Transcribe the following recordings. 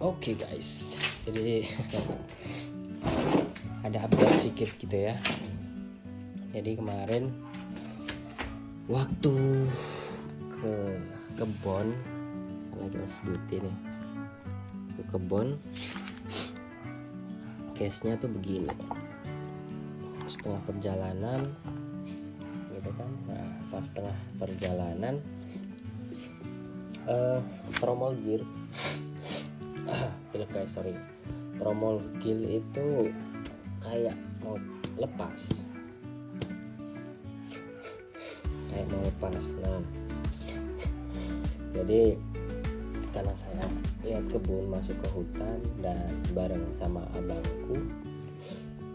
Oke guys, jadi ada update sedikit gitu ya. Jadi kemarin waktu ke kebon, lagi off duty nih, ke kebon, case-nya tuh begini. Setengah perjalanan gitu kan. Nah, pas setengah perjalanan tromol gear tromol gear itu kayak mau lepas. Nah, jadi karena saya lihat kebun masuk ke hutan dan bareng sama abangku,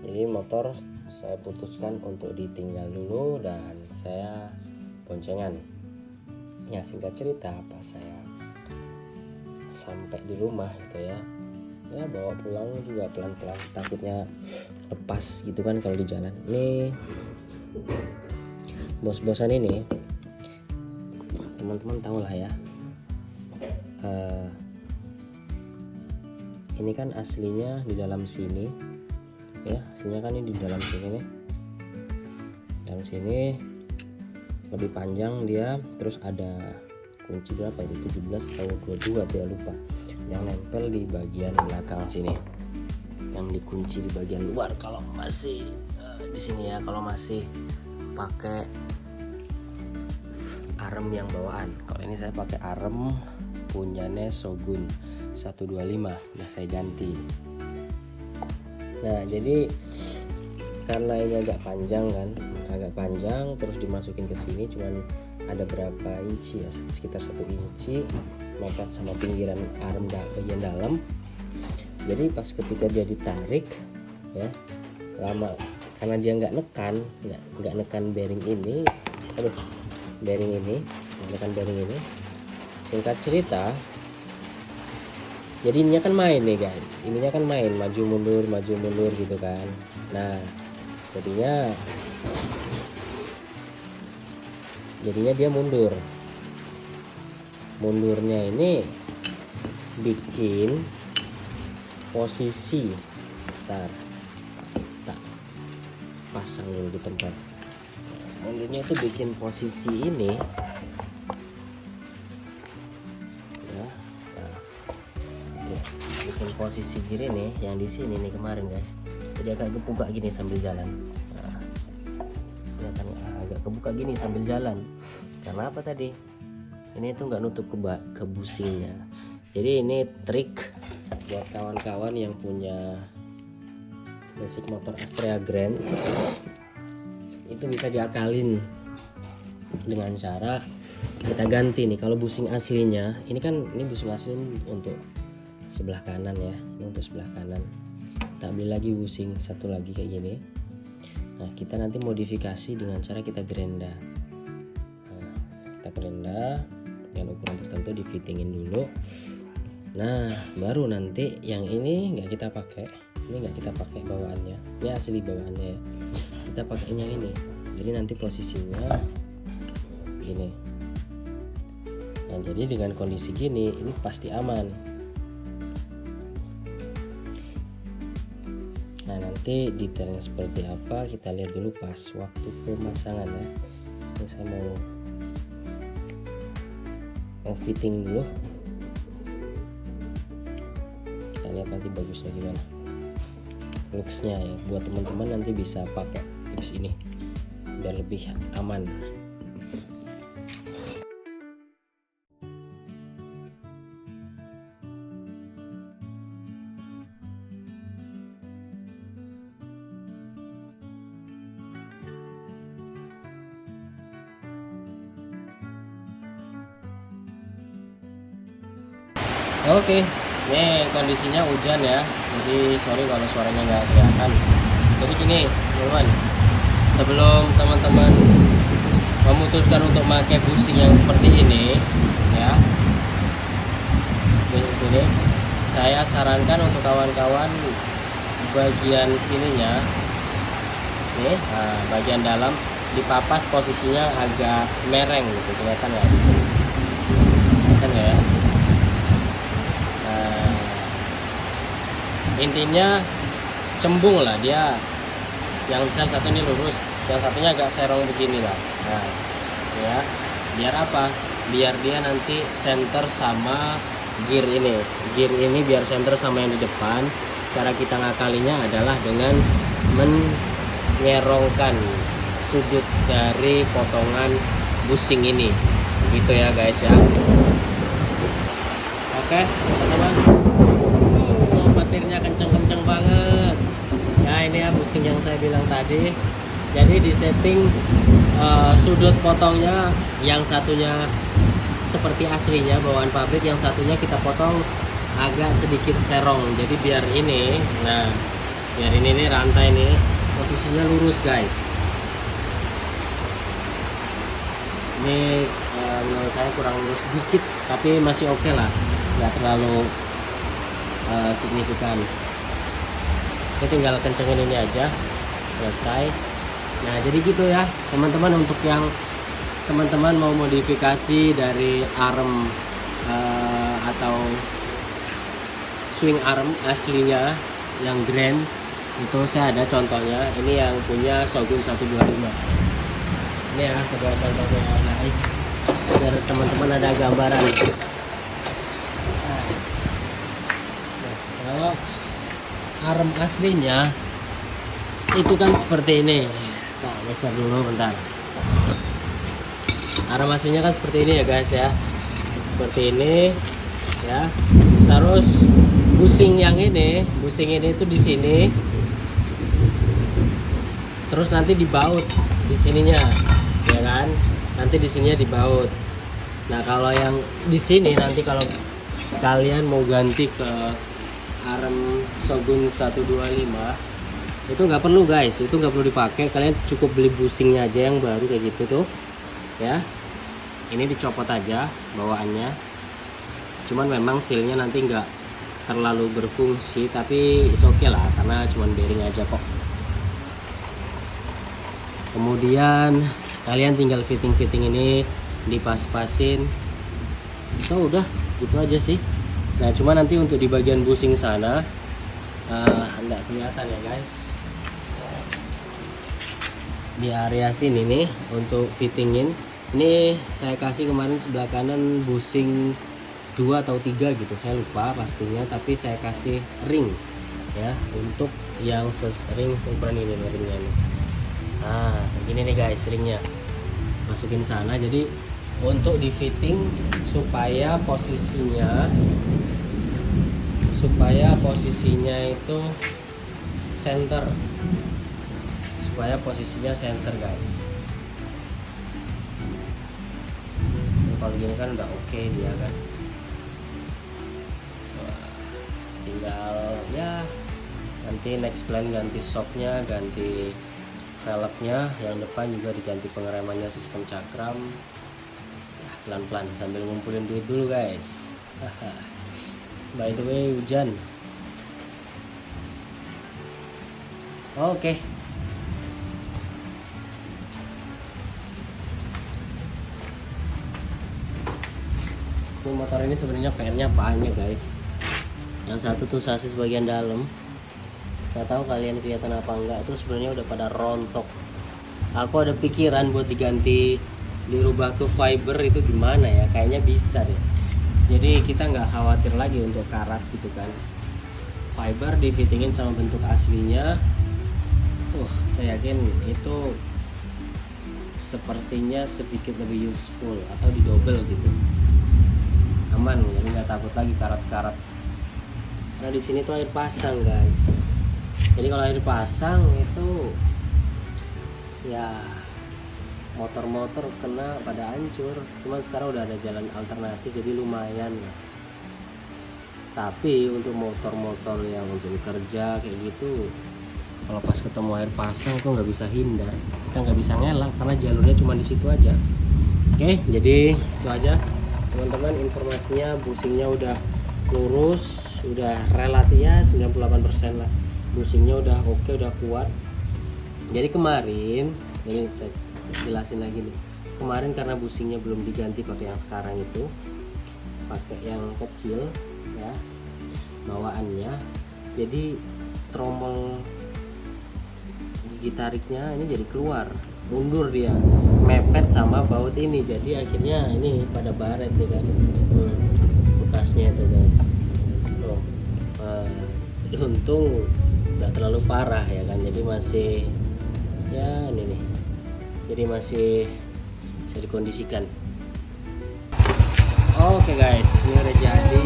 jadi motor saya putuskan untuk ditinggal dulu dan saya boncengan. Ya, singkat cerita, pas saya sampai di rumah gitu ya bawa pulang juga pelan-pelan, takutnya lepas gitu kan kalau di jalan. Ini bos-bosan ini teman-teman tahu lah ya, ini kan aslinya di dalam sini ya, aslinya kan ini di dalam sini nih, dalam sini lebih panjang dia, terus ada kunci berapa itu, 17 atau 22 tidak lupa, yang nempel di bagian belakang sini, yang dikunci di bagian luar. Kalau masih di sini ya, kalau masih pakai arem yang bawaan. Kalau ini saya pakai arem punyanya Shogun 125, udah saya ganti. Nah, jadi karena ini agak panjang terus dimasukin ke sini cuman ada berapa inci ya, sekitar 1 inci mepet sama pinggiran arm bagian dalam. Jadi pas ketika dia ditarik ya, lama karena dia nggak nekan bearing ini, singkat cerita, jadi ininya kan main nih guys, maju mundur gitu kan. Nah, jadinya dia mundurnya ini bikin posisi, tak pasang dulu di tempat. Mundurnya itu bikin posisi ini ya, bikin posisi kiri nih, yang di sini nih kemarin guys, jadi agak kebuka gini sambil jalan. Kelihatan agak kebuka gini sambil jalan. Karena apa tadi? Ini tuh nggak nutup ke busingnya. Jadi ini trik buat kawan-kawan yang punya basic motor Astrea Grand, itu bisa diakalin dengan cara kita ganti nih. Kalau busing aslinya ini busing asli untuk sebelah kanan ya, ini untuk sebelah kanan. Kita beli lagi busing satu lagi kayak gini. Nah, kita nanti modifikasi dengan cara kita gerenda. Nah, kita gerenda dengan ukuran tertentu, di fittingin dulu. Nah, baru nanti yang ini nggak kita pakai, bawaannya. Ini asli bawaannya ya. Kita pakainya ini. Jadi nanti posisinya gini. Nah, jadi dengan kondisi gini ini pasti aman. Nah, nanti detailnya seperti apa kita lihat dulu pas waktu pemasangan ya. Ini saya mau fitting dulu, kita lihat nanti bagusnya gimana looksnya ya. Buat teman-teman nanti bisa pakai tips ini biar lebih aman. Oke, ini kondisinya hujan ya, jadi sorry kalau suaranya nggak kelihatan. Jadi gini teman-teman, sebelum teman-teman memutuskan untuk pakai busing yang seperti ini ya, ini saya sarankan untuk kawan-kawan bagian sininya nih, bagian dalam dipapas posisinya agak mereng gitu, kelihatan nggak di sini, kelihatan nggak ya? intinya cembung lah dia. Yang misal satu ini lurus, yang satunya agak serong begini lah. Nah ya, biar apa? Biar dia nanti center sama gear ini biar center sama yang di depan. Cara kita ngakalinya adalah dengan mengerongkan sudut dari potongan busing ini, begitu ya guys ya. Oke teman-teman, petirnya kenceng-kenceng banget ya. Ini ya busing yang saya bilang tadi. Jadi di setting sudut potongnya, yang satunya seperti aslinya bawaan pabrik, yang satunya kita potong agak sedikit serong. Jadi biar ini, nah biar ini nih rantai nih posisinya lurus guys. Ini menurut saya kurang lurus dikit, tapi masih oke lah, nggak terlalu signifikan. Kita tinggal kencengin ini aja, selesai. Nah jadi gitu ya teman-teman, untuk yang teman-teman mau modifikasi dari arm atau swing arm aslinya yang grand itu, saya ada contohnya. Ini yang punya Shogun 125. Ini ya sebuah contohnya guys, biar teman-teman ada gambaran. Nah, kalau arm aslinya itu kan seperti ini. Nah, geser dulu bentar. Arm aslinya kan seperti ini ya guys ya, seperti ini ya. Terus busing ini itu di sini, terus nanti dibaut di sininya ya kan, nanti di sininya dibaut. Nah kalau yang di sini nanti kalau kalian mau ganti ke arm Shogun 125 itu nggak perlu guys, itu nggak perlu dipakai. Kalian cukup beli busingnya aja yang baru kayak gitu tuh ya. Ini dicopot aja bawaannya, cuman memang sealnya nanti nggak terlalu berfungsi, tapi is oke lah karena cuman bearing aja kok. Kemudian kalian tinggal fitting ini, dipas-pasin, so udah gitu aja sih. Nah cuma nanti untuk di bagian busing sana nggak kelihatan ya guys, di area sini nih untuk fittingin. Ini saya kasih kemarin sebelah kanan busing 2 atau 3 gitu, saya lupa pastinya, tapi saya kasih ring ya untuk yang ring seukuran ini ringnya nih. Nah begini nih guys ringnya, masukin sana. Jadi untuk di fitting supaya posisinya itu center, guys. Kalau gini kan udah oke dia kan. Tinggal ya nanti next plan ganti shocknya, ganti velgnya, yang depan juga diganti pengeremannya, sistem cakram ya, pelan-pelan sambil ngumpulin duit dulu guys. By the way hujan. Oke. Motor ini sebenarnya PR-nya banyak guys. Yang satu tuh sasis bagian dalam, nggak tahu kalian kelihatan apa enggak, itu sebenarnya udah pada rontok. Aku ada pikiran buat diganti, dirubah ke fiber, itu gimana ya, kayaknya bisa deh. Jadi kita nggak khawatir lagi untuk karat gitu kan. Fiber difittingin sama bentuk aslinya, saya yakin itu sepertinya sedikit lebih useful, atau didobel gitu, aman. Jadi nggak takut lagi karat-karat. Karena di sini tuh air pasang guys. Jadi kalau air pasang itu ya motor-motor kena pada hancur. Cuman sekarang udah ada jalan alternatif, jadi lumayan lah. Tapi untuk motor-motor yang untuk kerja kayak gitu, kalau pas ketemu air pasang kok nggak bisa hindar, kita nggak bisa ngelak karena jalurnya cuma di situ aja. Oke, jadi itu aja teman-teman informasinya. Busingnya udah lurus, udah relatif ya 98% lah. Busingnya udah oke, udah kuat. Jadi kemarin, ini saya jelasin lagi nih. Kemarin karena busingnya belum diganti pakai yang sekarang itu, pakai yang kecil ya bawaannya. jadi trommel gigi tariknya ini jadi keluar, mundur dia, mepet sama baut ini, jadi akhirnya ini pada baret nih kan. Bekasnya itu guys. Tuh. Untung nggak terlalu parah ya kan, jadi masih ya ini nih, jadi masih bisa dikondisikan. Oke guys, ini udah jadi.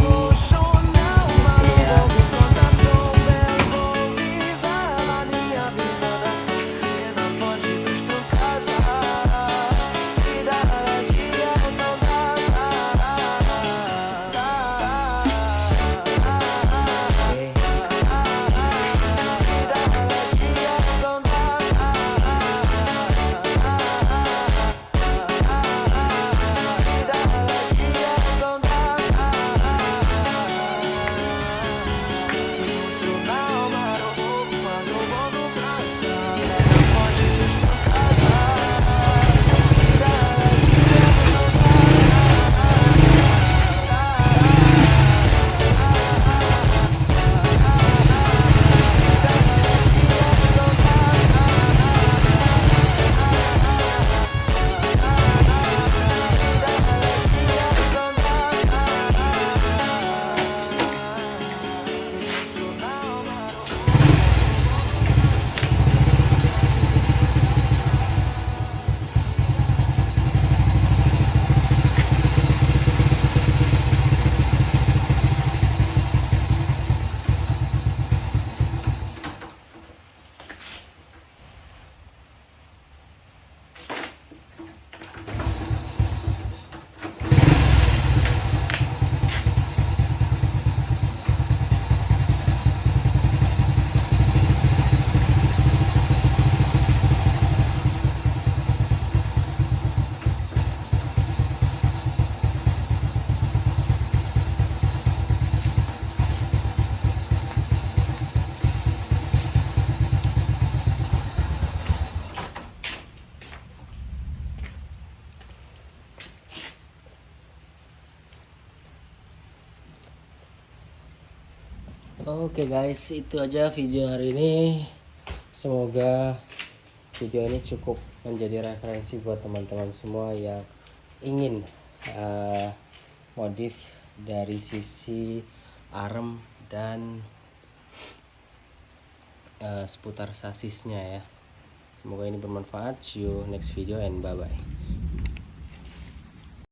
Oke guys, itu aja video hari ini. Semoga video ini cukup menjadi referensi buat teman-teman semua yang ingin modif dari sisi arm dan seputar sasisnya ya. Semoga ini bermanfaat. See you next video and bye bye.